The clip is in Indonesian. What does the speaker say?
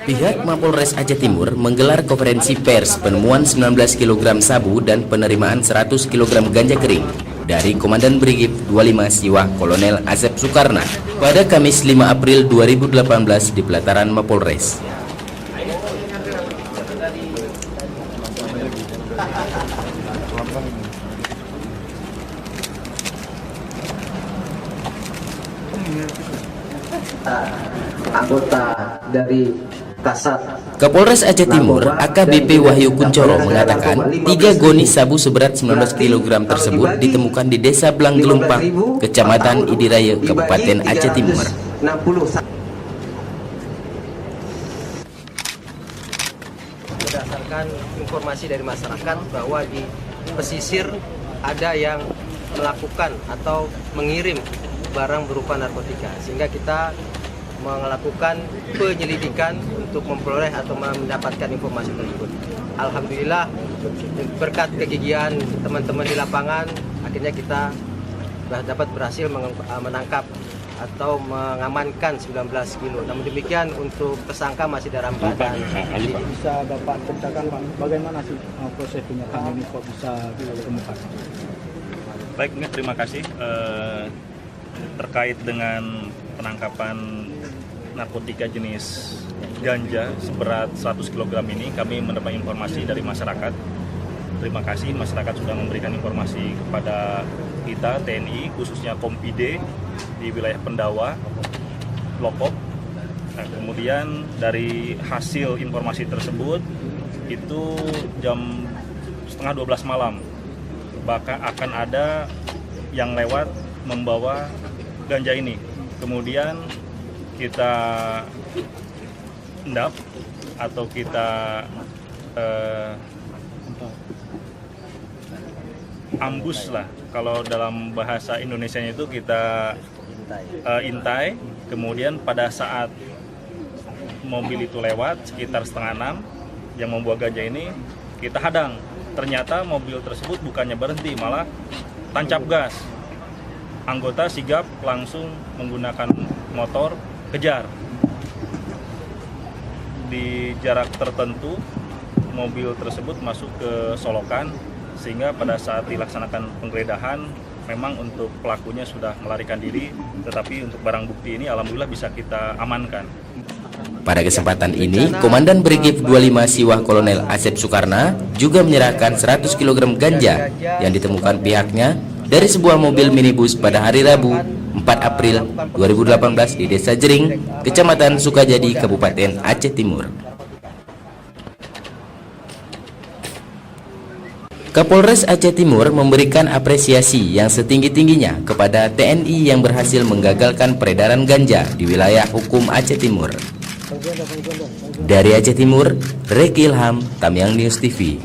Pihak Mapolres Aceh Timur menggelar konferensi pers penemuan 19 kg sabu dan penerimaan 100 kg ganja kering dari Komandan Brigif 25 Siwah Kolonel Asep Sukarna pada Kamis 5 April 2018 di pelataran Mapolres. Anggota dari Kasat Kapolres Aceh Timur AKBP Wahyu Kuncoro mengatakan 3 goni sabu seberat 19 kg tersebut ditemukan di Desa Blanggelumpang, Kecamatan Idiraya, Kabupaten Aceh Timur. Berdasarkan informasi dari masyarakat bahwa di pesisir ada yang melakukan atau mengirim barang berupa narkotika, sehingga kita melakukan penyelidikan untuk memperoleh atau mendapatkan informasi tersebut. Alhamdulillah berkat kegigihan teman-teman di lapangan, akhirnya kita dapat berhasil menangkap atau mengamankan 19 kilo. Namun demikian untuk tersangka masih dalam keadaan. Bisa Bapak ceritakan Pak, bagaimana sih proses penyiapan ini kok bisa ditemukan? Baik, terima kasih. Terkait dengan penangkapan narkotika jenis ganja seberat 100 kg ini, kami mendapat informasi dari masyarakat. Terima kasih, masyarakat sudah memberikan informasi kepada kita, TNI, khususnya Kompide di wilayah Pendawa, Lombok. Nah, kemudian dari hasil informasi tersebut, itu jam setengah 12 malam, bakal akan ada yang lewat membawa ganja ini. Kemudian kita endap atau kita ambus lah, kalau dalam bahasa Indonesianya itu kita intai. Kemudian pada saat mobil itu lewat sekitar setengah 6 yang membawa ganja ini, kita hadang. Ternyata mobil tersebut bukannya berhenti, malah tancap gas. Anggota sigap langsung menggunakan motor kejar. Di jarak tertentu mobil tersebut masuk ke solokan, sehingga pada saat dilaksanakan penggeledahan memang untuk pelakunya sudah melarikan diri, tetapi untuk barang bukti ini alhamdulillah bisa kita amankan. Pada kesempatan ini, Komandan Brigif 25 Siwah Kolonel Asep Sukarna juga menyerahkan 100 kg ganja yang ditemukan pihaknya dari sebuah mobil minibus pada hari Rabu 4 April 2018 di Desa Jering, Kecamatan Sukajadi, Kabupaten Aceh Timur. Kapolres Aceh Timur memberikan apresiasi yang setinggi-tingginya kepada TNI yang berhasil menggagalkan peredaran ganja di wilayah hukum Aceh Timur. Dari Aceh Timur, Reki Ilham, Tamyang News TV.